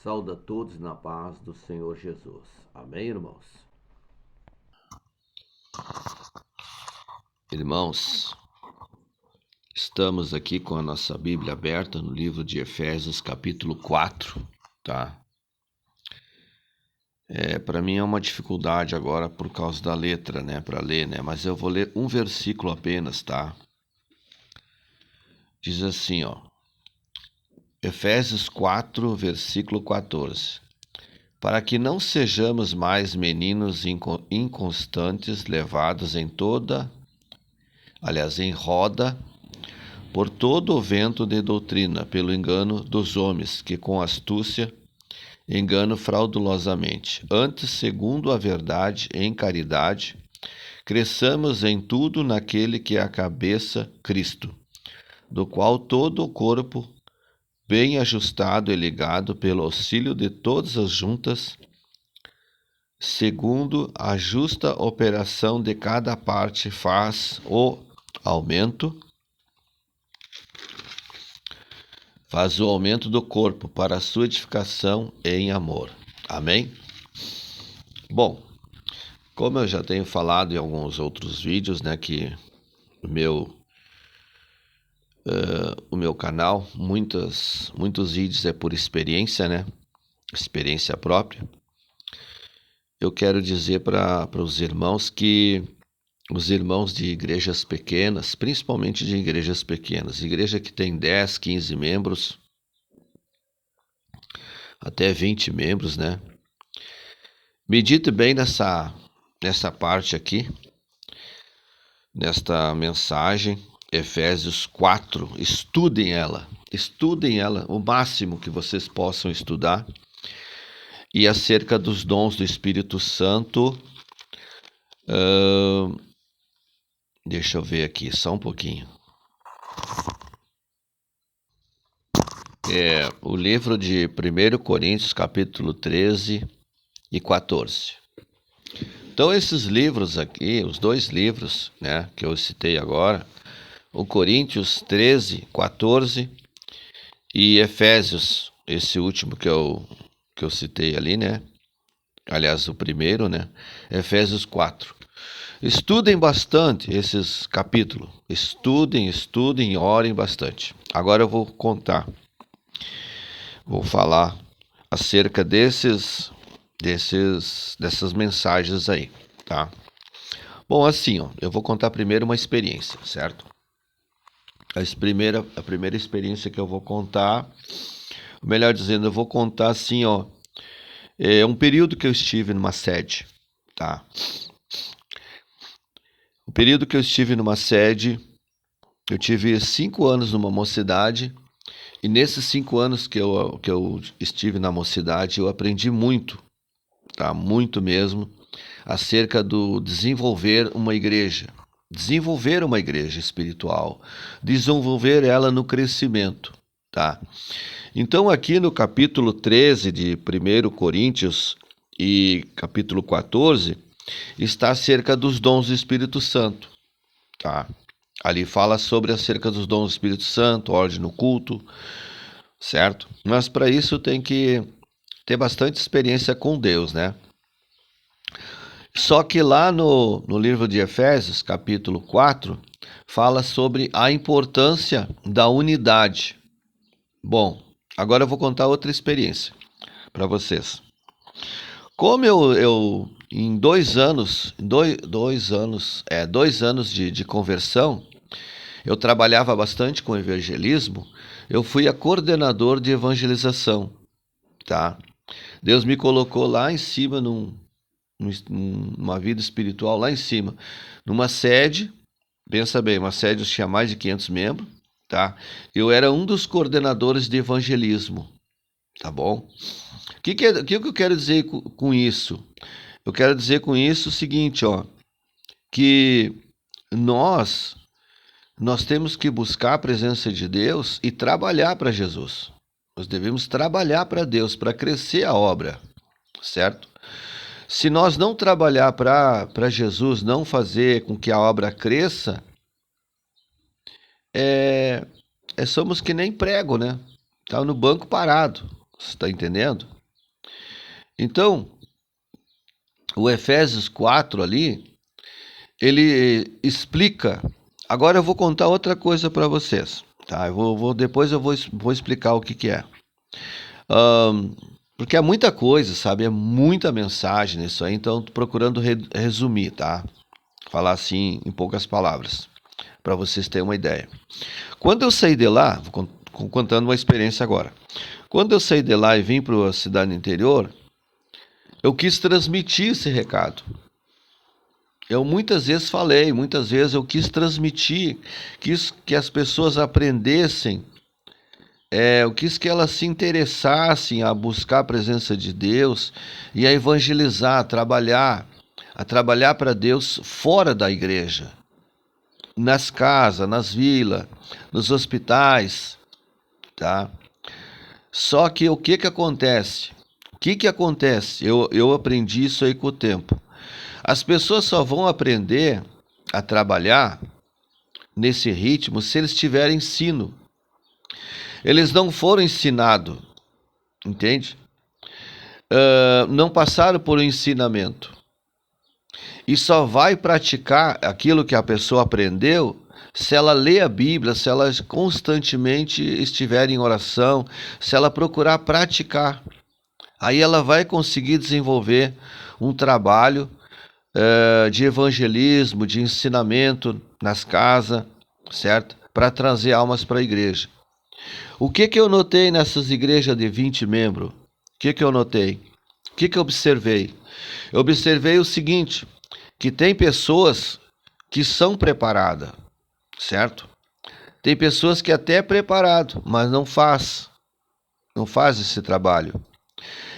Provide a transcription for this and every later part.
Saúde a todos na paz do Senhor Jesus. Amém, irmãos? Irmãos, estamos aqui com a nossa Bíblia aberta no livro de Efésios, capítulo 4, tá? Para mim é uma dificuldade agora por causa da letra, né, para ler, né? Mas eu vou ler um versículo apenas, tá? Diz assim, ó. Efésios 4, versículo 14. Para que não sejamos mais meninos inconstantes, levados em roda, por todo o vento de doutrina, pelo engano dos homens, que com astúcia enganam fraudulosamente. Antes, segundo a verdade, em caridade, cresçamos em tudo naquele que é a cabeça, Cristo, do qual todo o corpo, bem ajustado e ligado pelo auxílio de todas as juntas, segundo a justa operação de cada parte, faz o aumento do corpo para a sua edificação em amor. Amém? Bom, como eu já tenho falado em alguns outros vídeos, né, que o meu canal, muitos vídeos é por experiência, né, experiência própria. Eu quero dizer para os irmãos que os irmãos de igrejas pequenas, principalmente de igrejas pequenas, igreja que tem 10, 15 membros, até 20 membros, né? Medite bem nessa parte aqui, nesta mensagem, Efésios 4, estudem ela o máximo que vocês possam estudar. E acerca dos dons do Espírito Santo, deixa eu ver aqui, só um pouquinho. O livro de 1 Coríntios, capítulo 13 e 14. Então, esses livros aqui, os dois livros, né, que eu citei agora, o Coríntios 13, 14 e Efésios, esse último que eu citei ali, né? Aliás, o primeiro, né? Efésios 4. Estudem bastante esses capítulos. Estudem, orem bastante. Agora eu vou falar acerca dessas mensagens aí, tá? Bom, assim, ó, eu vou contar primeiro uma experiência, certo? A primeira experiência que eu vou contar, melhor dizendo, eu vou contar assim, ó, um período que eu estive numa sede, tá? O período que eu estive numa sede, eu tive 5 anos numa mocidade, e nesses 5 anos que eu estive na mocidade, eu aprendi muito, tá? Muito mesmo, acerca do desenvolver uma igreja espiritual, desenvolver ela no crescimento, tá? Então, aqui no capítulo 13 de 1 Coríntios e capítulo 14, está acerca dos dons do Espírito Santo, tá? Ali fala sobre acerca dos dons do Espírito Santo, ordem no culto, certo? Mas para isso tem que ter bastante experiência com Deus, né? Só que lá no livro de Efésios, capítulo 4, fala sobre a importância da unidade. Bom, agora eu vou contar outra experiência para vocês. Como eu em 2 anos, de conversão, eu trabalhava bastante com evangelismo, eu fui a coordenador de evangelização, tá? Deus me colocou lá em cima, numa vida espiritual lá em cima, numa sede, pensa bem, uma sede que tinha mais de 500 membros, tá? Eu era um dos coordenadores de evangelismo, tá bom? O que eu quero dizer com isso? Eu quero dizer com isso o seguinte, ó, que nós temos que buscar a presença de Deus e trabalhar para Jesus. Nós devemos trabalhar para Deus, para crescer a obra, certo? Se nós não trabalhar para Jesus, não fazer com que a obra cresça, somos que nem prego, né? Tá no banco parado, Você está entendendo? Então, o Efésios 4 ali, ele explica. Agora eu vou contar outra coisa para vocês, tá? Depois eu vou explicar o que é. Porque é muita coisa, sabe? É muita mensagem nisso aí, então tô procurando resumir, tá? Falar assim em poucas palavras, para vocês terem uma ideia. Quando eu saí de lá, vou contando uma experiência agora. Quando eu saí de lá e vim para a cidade interior, eu quis transmitir esse recado. Eu muitas vezes falei, muitas vezes eu quis transmitir, quis que as pessoas aprendessem, eu quis que elas se interessassem a buscar a presença de Deus e a evangelizar, a trabalhar para Deus fora da igreja, nas casas, nas vilas, nos hospitais, tá? Só que o que acontece? O que acontece? Eu aprendi isso aí com o tempo. As pessoas só vão aprender a trabalhar nesse ritmo se eles tiverem ensino. Eles não foram ensinados, entende? Não passaram por um ensinamento. E só vai praticar aquilo que a pessoa aprendeu se ela lê a Bíblia, se ela constantemente estiver em oração, se ela procurar praticar. Aí ela vai conseguir desenvolver um trabalho de evangelismo, de ensinamento nas casas, certo? Para trazer almas para a igreja. O que eu notei nessas igrejas de 20 membros? O que eu notei? O que eu observei? Eu observei o seguinte, que tem pessoas que são preparadas, certo? Tem pessoas que até é preparado, mas não faz esse trabalho.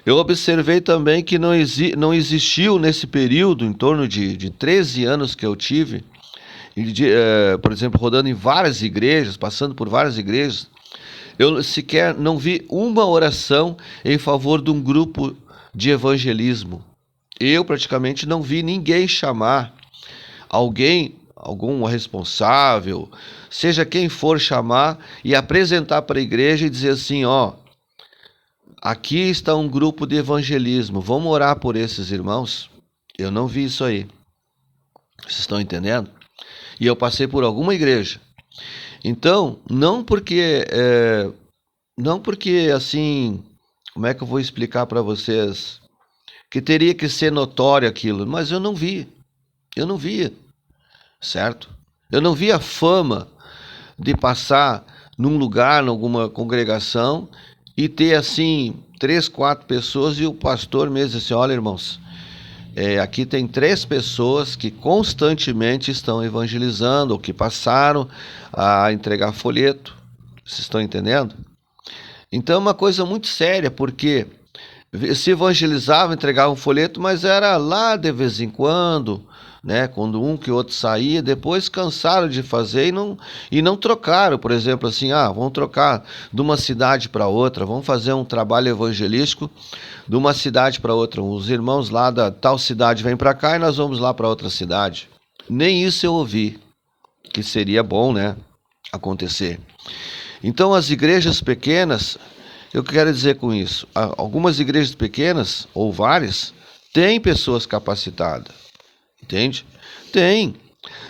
Eu observei também que não existiu nesse período, em torno de 13 anos que eu tive, por exemplo, rodando em várias igrejas, passando por várias igrejas, eu sequer não vi uma oração em favor de um grupo de evangelismo. Eu praticamente não vi ninguém chamar algum responsável, seja quem for, chamar e apresentar para a igreja e dizer assim, ó, aqui está um grupo de evangelismo, vamos orar por esses irmãos? Eu não vi isso aí. Vocês estão entendendo? E eu passei por alguma igreja. Então, não porque assim, como é que eu vou explicar para vocês? Que teria que ser notório aquilo, mas eu não via, certo? Eu não vi a fama de passar num lugar, em alguma congregação e ter assim 3, 4 pessoas e o pastor mesmo assim, olha irmãos, aqui tem 3 pessoas que constantemente estão evangelizando ou que passaram a entregar folheto. Vocês estão entendendo? Então é uma coisa muito séria, porque se evangelizava, entregava um folheto, mas era lá de vez em quando, né? Quando um que outro saía, depois cansaram de fazer e não trocaram, por exemplo, assim, vamos trocar de uma cidade para outra, vamos fazer um trabalho evangelístico de uma cidade para outra. Os irmãos lá da tal cidade vêm para cá e nós vamos lá para outra cidade. Nem isso eu ouvi, que seria bom, né, acontecer. Então as igrejas pequenas, eu quero dizer com isso, algumas igrejas pequenas, ou várias, têm pessoas capacitadas, entende? Tem.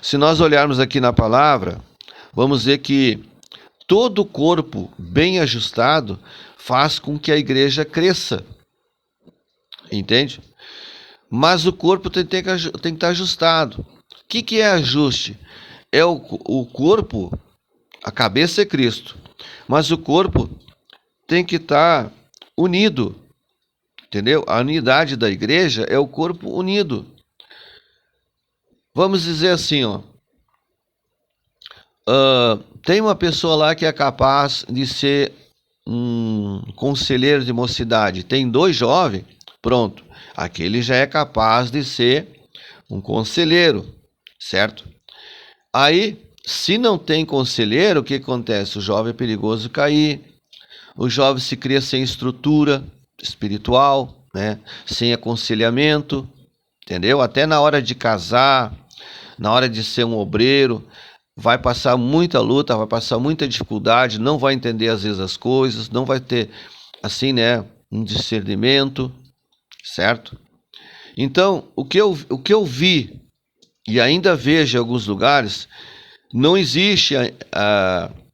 Se nós olharmos aqui na palavra, vamos ver que todo corpo bem ajustado faz com que a igreja cresça, entende? Mas o corpo tem que estar ajustado. O que é ajuste? É o corpo, a cabeça é Cristo, mas o corpo tem que estar unido, entendeu? A unidade da igreja é o corpo unido. Vamos dizer assim, tem uma pessoa lá que é capaz de ser um conselheiro de mocidade. Tem 2 jovens, pronto. Aquele já é capaz de ser um conselheiro, certo? Aí, se não tem conselheiro, o que acontece? O jovem é perigoso cair. O jovem se cria sem estrutura espiritual, né? Sem aconselhamento, entendeu? Até na hora de casar, na hora de ser um obreiro, vai passar muita luta, vai passar muita dificuldade, não vai entender às vezes as coisas, não vai ter assim, né, um discernimento, certo? Então, o que eu vi e ainda vejo em alguns lugares, não existe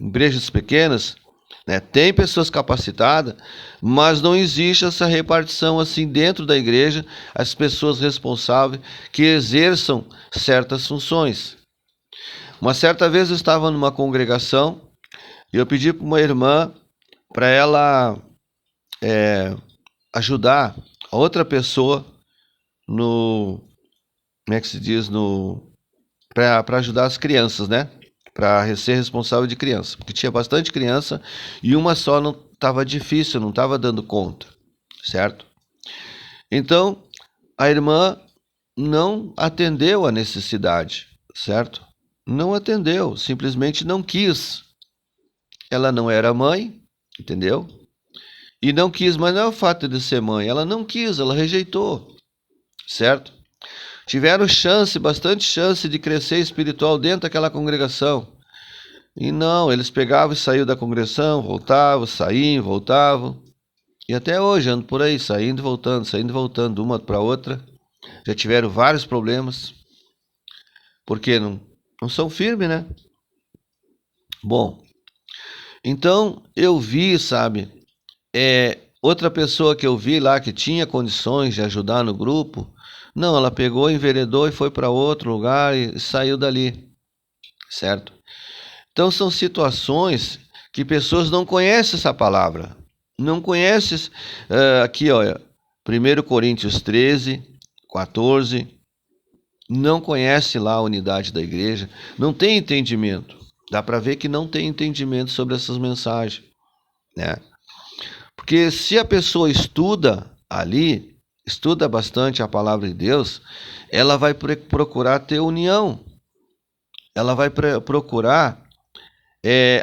igrejas pequenas, né? Tem pessoas capacitadas, mas não existe essa repartição assim dentro da igreja, as pessoas responsáveis que exerçam certas funções. Uma certa vez eu estava numa congregação e eu pedi para uma irmã para ela ajudar a outra pessoa no, como é que se diz, no para ajudar as crianças, né? Para ser responsável de criança, porque tinha bastante criança e uma só não estava difícil, não estava dando conta, certo? Então, a irmã não atendeu a necessidade, certo? Não atendeu, simplesmente não quis. Ela não era mãe, entendeu? E não quis, mas não é o fato de ser mãe, ela não quis, ela rejeitou, certo? Tiveram chance, bastante chance de crescer espiritual dentro daquela congregação. E não, eles pegavam e saíam da congregação, voltavam, saíam, voltavam. E até hoje andam por aí, saindo e voltando, de uma para outra. Já tiveram vários problemas. Porque não são firmes, né? Bom, então eu vi, sabe, outra pessoa que eu vi lá que tinha condições de ajudar no grupo. Não, ela pegou, enveredou e foi para outro lugar e saiu dali, certo? Então são situações que pessoas não conhecem essa palavra. Não conhecem, aqui, ó, 1 Coríntios 13, 14, não conhece lá a unidade da igreja, não tem entendimento. Dá para ver que não tem entendimento sobre essas mensagens, né? Porque se a pessoa estuda ali, estuda bastante a palavra de Deus, ela vai procurar ter união. Ela vai procurar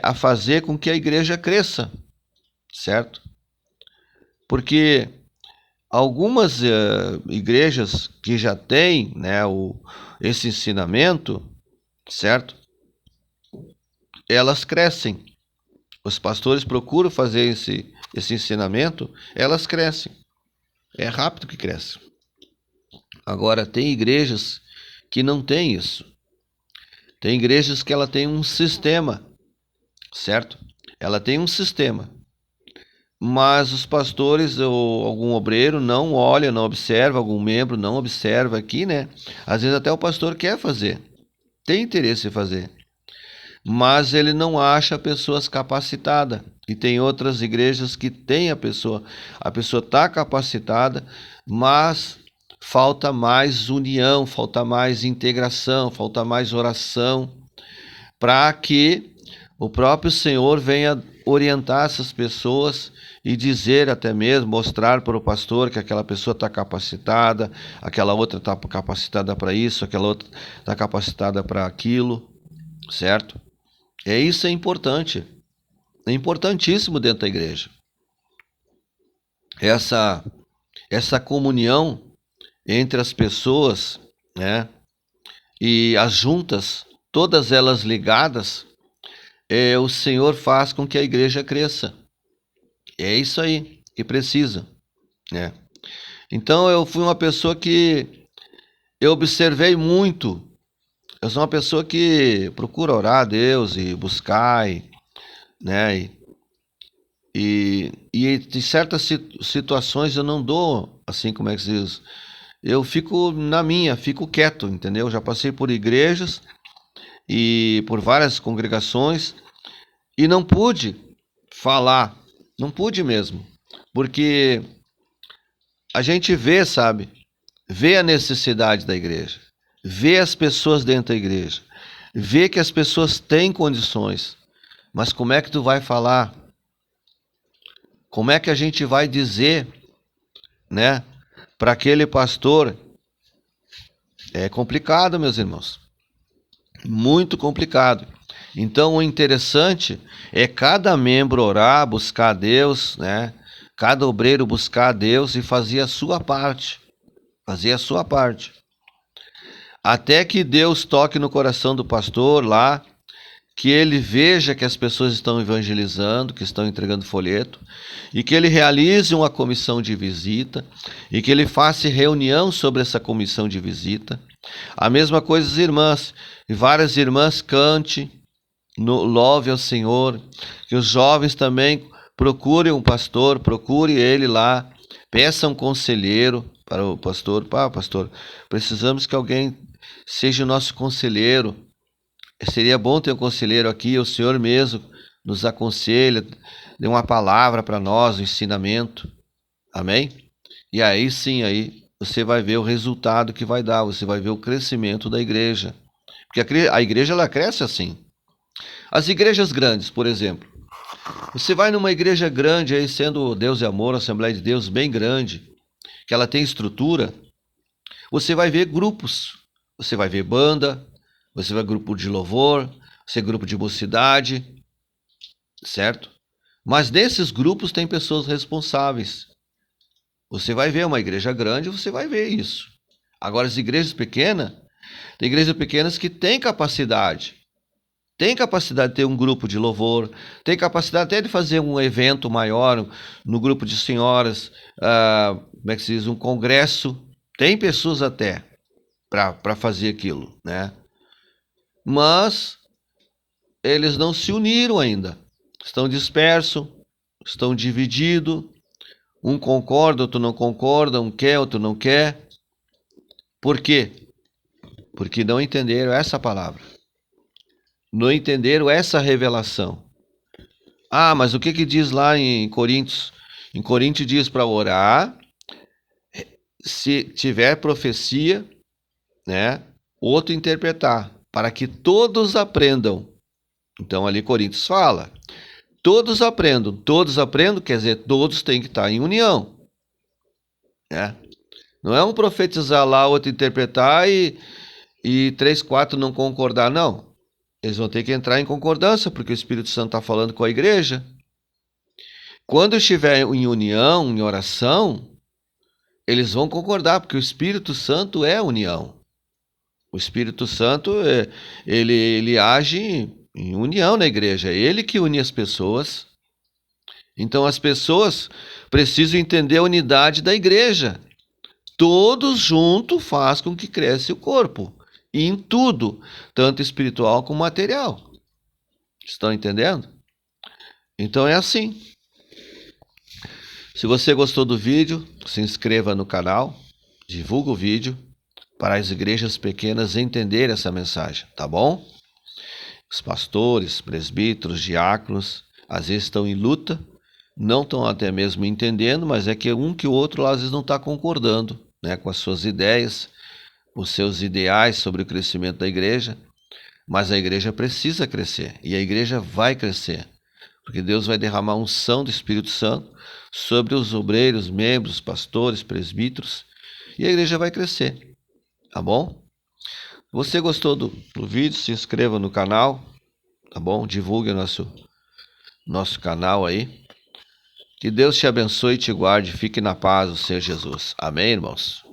a fazer com que a igreja cresça, certo? Porque algumas igrejas que já têm, né, esse ensinamento, certo? Elas crescem. Os pastores procuram fazer esse ensinamento, elas crescem. É rápido que cresce. Agora, tem igrejas que não têm isso. Tem igrejas que ela tem um sistema, certo? Ela tem um sistema. Mas os pastores ou algum obreiro não olha, não observa, algum membro não observa aqui, né? Às vezes até o pastor quer fazer, tem interesse em fazer, mas ele não acha pessoas capacitadas. E tem outras igrejas que tem a pessoa está capacitada, mas falta mais união, falta mais integração, falta mais oração, para que o próprio Senhor venha orientar essas pessoas e dizer até mesmo, mostrar para o pastor que aquela pessoa está capacitada, aquela outra está capacitada para isso, aquela outra está capacitada para aquilo, certo? Isso é importante, é importantíssimo dentro da igreja. Essa comunhão entre as pessoas, né? E as juntas, todas elas ligadas, o Senhor faz com que a igreja cresça. É isso aí que precisa, né? Então eu fui uma pessoa que eu observei muito. Eu sou uma pessoa que procura orar a Deus e buscar, né? E em certas situações eu não dou, assim, como é que se diz? Eu fico na minha, fico quieto, entendeu? Já passei por igrejas e por várias congregações e não pude falar, não pude mesmo, porque a gente vê, sabe, vê a necessidade da igreja, vê as pessoas dentro da igreja, vê que as pessoas têm condições, mas como é que tu vai falar? Como é que a gente vai dizer, né, para aquele pastor? É complicado, meus irmãos, muito complicado. Então o interessante é cada membro orar, buscar a Deus, né? Cada obreiro buscar a Deus e fazer a sua parte. Fazer a sua parte. Até que Deus toque no coração do pastor lá, que ele veja que as pessoas estão evangelizando, que estão entregando folheto, e que ele realize uma comissão de visita, e que ele faça reunião sobre essa comissão de visita. A mesma coisa as irmãs, e várias irmãs cante, louve ao Senhor, que os jovens também procurem um pastor, procure ele lá, peça um conselheiro para o pastor. Pastor, precisamos que alguém seja o nosso conselheiro. Seria bom ter um conselheiro aqui, o Senhor mesmo nos aconselha, dê uma palavra para nós, um ensinamento. Amém? E aí sim, aí você vai ver o resultado que vai dar, você vai ver o crescimento da igreja. Porque a igreja ela cresce assim. As igrejas grandes, por exemplo. Você vai numa igreja grande, aí sendo Deus e Amor, Assembleia de Deus bem grande, que ela tem estrutura, você vai ver grupos, você vai ver banda, você vai ver grupo de louvor, você grupo de mocidade, certo? Mas nesses grupos tem pessoas responsáveis. Você vai ver uma igreja grande, você vai ver isso. Agora as igrejas pequenas, tem igrejas pequenas que têm capacidade. Tem capacidade de ter um grupo de louvor, tem capacidade até de fazer um evento maior no grupo de senhoras, como é que se diz, um congresso. Tem pessoas até para fazer aquilo, né? Mas eles não se uniram ainda. Estão dispersos, estão divididos. Um concorda, outro não concorda, um quer, outro não quer. Por quê? Porque não entenderam essa palavra. Não entenderam essa revelação. Mas o que diz lá em Coríntios? Em Coríntios diz para orar, se tiver profecia, né, outro interpretar, para que todos aprendam. Então ali Coríntios fala, todos aprendam, quer dizer, todos têm que estar em união. Né? Não é um profetizar lá, outro interpretar e 3, 4 não concordar, não. Eles vão ter que entrar em concordância, porque o Espírito Santo está falando com a igreja. Quando estiver em união, em oração, eles vão concordar, porque o Espírito Santo é união. O Espírito Santo, ele age em união na igreja. É ele que une as pessoas. Então as pessoas precisam entender a unidade da igreja. Todos juntos faz com que cresça o corpo. E em tudo, tanto espiritual como material. Estão entendendo? Então é assim. Se você gostou do vídeo, se inscreva no canal, divulga o vídeo para as igrejas pequenas entenderem essa mensagem, tá bom? Os pastores, presbíteros, diáconos, às vezes estão em luta, não estão até mesmo entendendo, mas é que um que o outro às vezes não está concordando, né, com as suas ideias, os seus ideais sobre o crescimento da igreja, mas a igreja precisa crescer, e a igreja vai crescer, porque Deus vai derramar unção do Espírito Santo sobre os obreiros, membros, pastores, presbíteros, e a igreja vai crescer, tá bom? Se você gostou do vídeo, se inscreva no canal, tá bom? Divulgue o nosso canal aí. Que Deus te abençoe e te guarde, fique na paz do Senhor Jesus. Amém, irmãos?